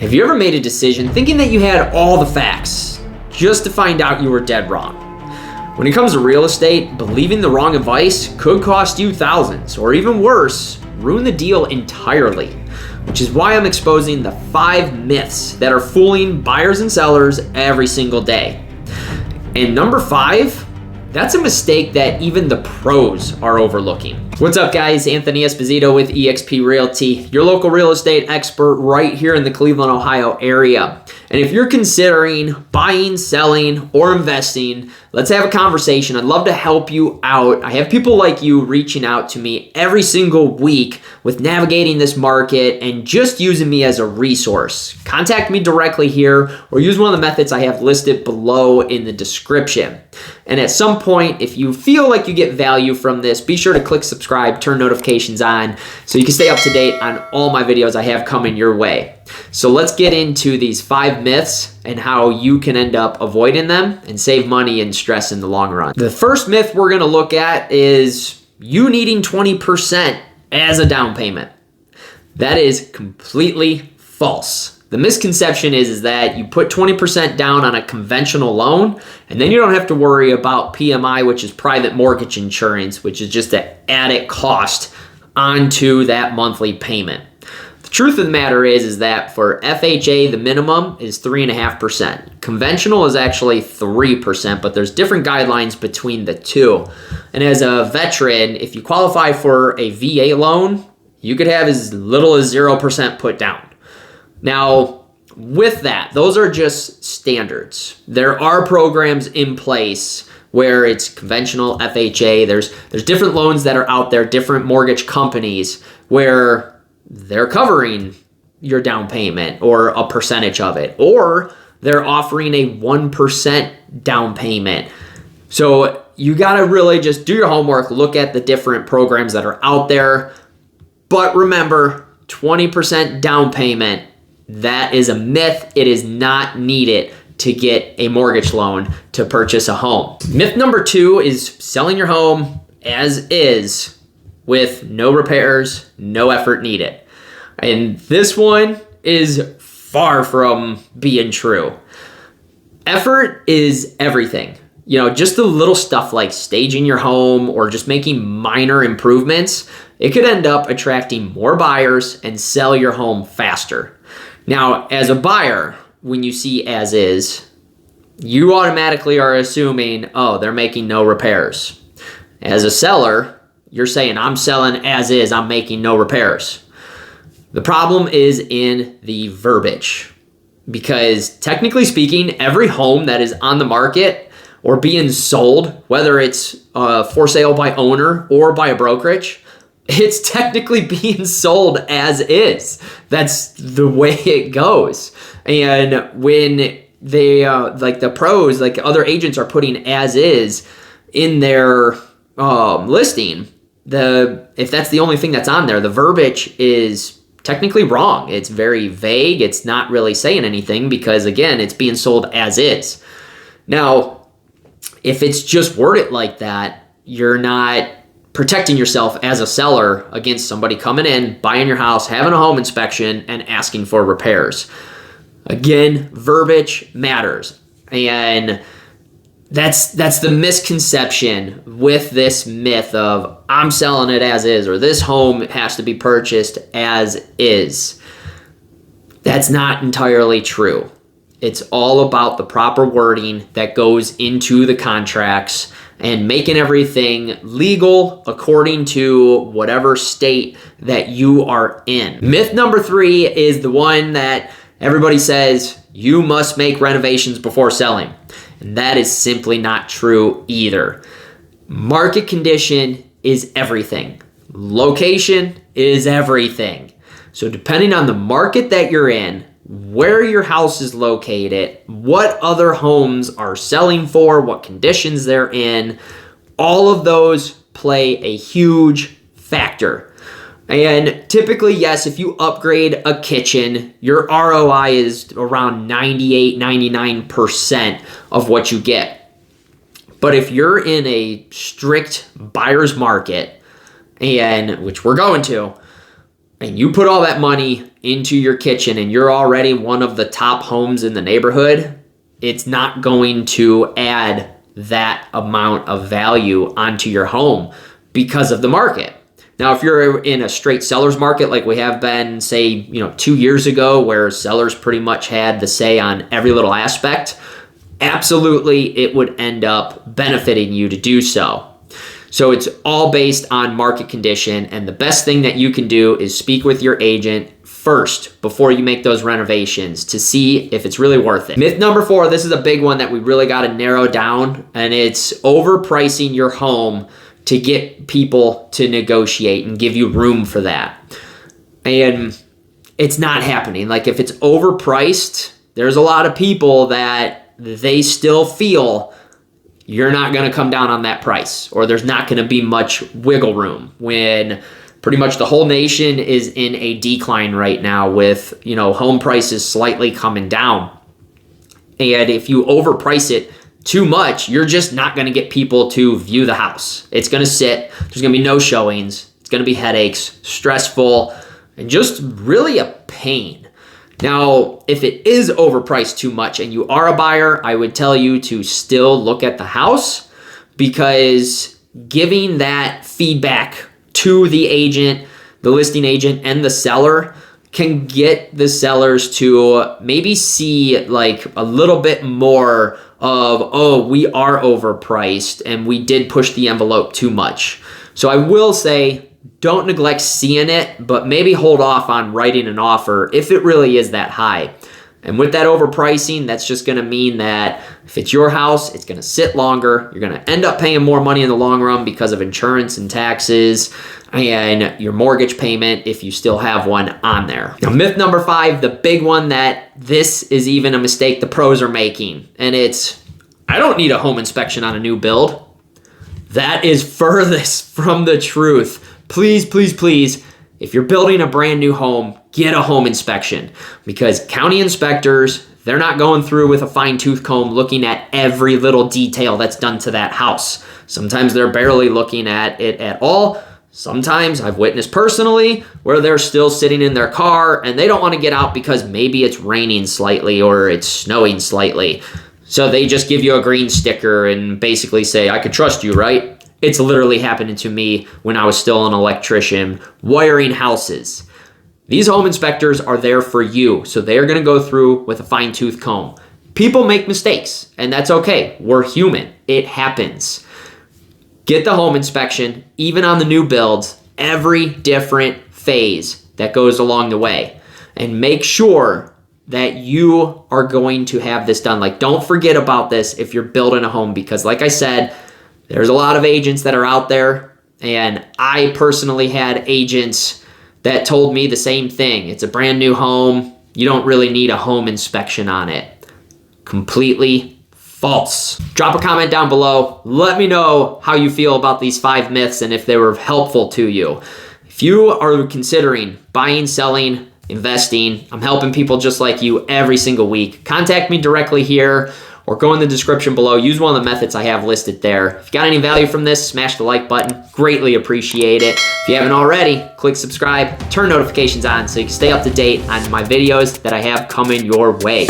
Have you ever made a decision thinking that you had all the facts just to find out you were dead wrong? When it comes to real estate, believing the wrong advice could cost you thousands, or even worse, ruin the deal entirely. Which is why I'm exposing the 5 myths that are fooling buyers and sellers every single day. And number 5, that's a mistake that even the pros are overlooking. What's up, guys? Anthony Esposito with eXp Realty, your local real estate expert right here in the Cleveland, Ohio area. And if you're considering buying, selling, or investing, let's have a conversation. I'd love to help you out. I have people like you reaching out to me every single week with navigating this market and just using me as a resource. Contact me directly here or use one of the methods I have listed below in the description. And at some point, if you feel like you get value from this, be sure to click subscribe, turn notifications on so you can stay up to date on all my videos I have coming your way. So let's get into these 5 myths and how you can end up avoiding them and save money and stress in the long run. The first myth we're going to look at is you needing 20% as a down payment. That is completely false. The misconception is that you put 20% down on a conventional loan and then you don't have to worry about PMI, which is private mortgage insurance, which is just an added cost onto that monthly payment. The truth of the matter is that for FHA, the minimum is 3.5%. Conventional is actually 3%, but there's different guidelines between the two. And as a veteran, if you qualify for a VA loan, you could have as little as 0% put down. Now, with that, those are just standards. There are programs in place where it's conventional, FHA. There's different loans that are out there, different mortgage companies where they're covering your down payment or a percentage of it, or they're offering a 1% down payment. So you got to really just do your homework, look at the different programs that are out there. But remember, 20% down payment, that is a myth. It is not needed to get a mortgage loan to purchase a home. Myth number 2 is selling your home as is with no repairs, no effort needed. And this one is far from being true. Effort is everything. You know, just the little stuff like staging your home or just making minor improvements, it could end up attracting more buyers and sell your home faster. Now, as a buyer, when you see as is, you automatically are assuming, oh, they're making no repairs. As a seller, you're saying, I'm selling as is, I'm making no repairs. The problem is in the verbiage, because technically speaking, every home that is on the market or being sold, whether it's for sale by owner or by a brokerage, it's technically being sold as is. That's the way it goes. And when they, like the pros, like other agents are putting as is in their listing, if that's the only thing that's on there, the verbiage is technically wrong. It's very vague. It's not really saying anything because, again, it's being sold as is. Now, if it's just worded like that, you're not protecting yourself as a seller against somebody coming in, buying your house, having a home inspection, and asking for repairs. Again, verbiage matters. And that's the misconception with this myth of I'm selling it as is or this home has to be purchased as is. That's not entirely true. It's all about the proper wording that goes into the contracts and making everything legal according to whatever state that you are in. Myth number 3 is the one that everybody says you must make renovations before selling. And that is simply not true either. Market condition is everything. Location is everything. So depending on the market that you're in, where your house is located, what other homes are selling for, what conditions they're in, all of those play a huge factor. And typically, yes, if you upgrade a kitchen, your ROI is around 98, 99% of what you get. But if you're in a strict buyer's market, and which we're going to, and you put all that money into your kitchen and you're already one of the top homes in the neighborhood, it's not going to add that amount of value onto your home because of the market. Now, if you're in a straight seller's market like we have been, say, 2 years ago, where sellers pretty much had the say on every little aspect, absolutely it would end up benefiting you to do so. So it's all based on market condition, and the best thing that you can do is speak with your agent first before you make those renovations to see if it's really worth it. Myth number 4, this is a big one that we really got to narrow down, and it's overpricing your home to get people to negotiate and give you room for that. And it's not happening. Like, if it's overpriced, there's a lot of people that they still feel you're not going to come down on that price, or there's not going to be much wiggle room when pretty much the whole nation is in a decline right now with, home prices slightly coming down. And if you overprice it too much, you're just not going to get people to view the house. It's going to sit. There's going to be no showings. It's going to be headaches, stressful, and just really a pain. Now, if it is overpriced too much and you are a buyer, I would tell you to still look at the house, because giving that feedback to the agent, the listing agent, and the seller can get the sellers to maybe see like a little bit more of, oh, we are overpriced and we did push the envelope too much. So I will say, don't neglect seeing it, but maybe hold off on writing an offer if it really is that high. And with that overpricing, that's just going to mean that if it's your house, it's going to sit longer. You're going to end up paying more money in the long run because of insurance and taxes and your mortgage payment if you still have one on there. Now, myth number 5, the big one that this is even a mistake the pros are making, and it's, I don't need a home inspection on a new build. That is furthest from the truth. Please, please, please, if you're building a brand new home, get a home inspection, because county inspectors, they're not going through with a fine-tooth comb looking at every little detail that's done to that house. Sometimes they're barely looking at it at all. Sometimes I've witnessed personally where they're still sitting in their car and they don't want to get out because maybe it's raining slightly or it's snowing slightly. So they just give you a green sticker and basically say, I could trust you, right? It's literally happening to me when I was still an electrician wiring houses. These home inspectors are there for you, so they're going to go through with a fine-tooth comb. People make mistakes, and that's okay. We're human. It happens. Get the home inspection, even on the new builds, every different phase that goes along the way. And make sure that you are going to have this done. Like, don't forget about this if you're building a home, because like I said, there's a lot of agents that are out there, and I personally had agents that told me the same thing. It's a brand new home. You don't really need a home inspection on it. Completely false. Drop a comment down below. Let me know how you feel about these 5 myths and if they were helpful to you. If you are considering buying, selling, investing, I'm helping people just like you every single week. Contact me directly here, or go in the description below. Use one of the methods I have listed there. If you got any value from this, smash the like button. Greatly appreciate it. If you haven't already, click subscribe, turn notifications on so you can stay up to date on my videos that I have coming your way.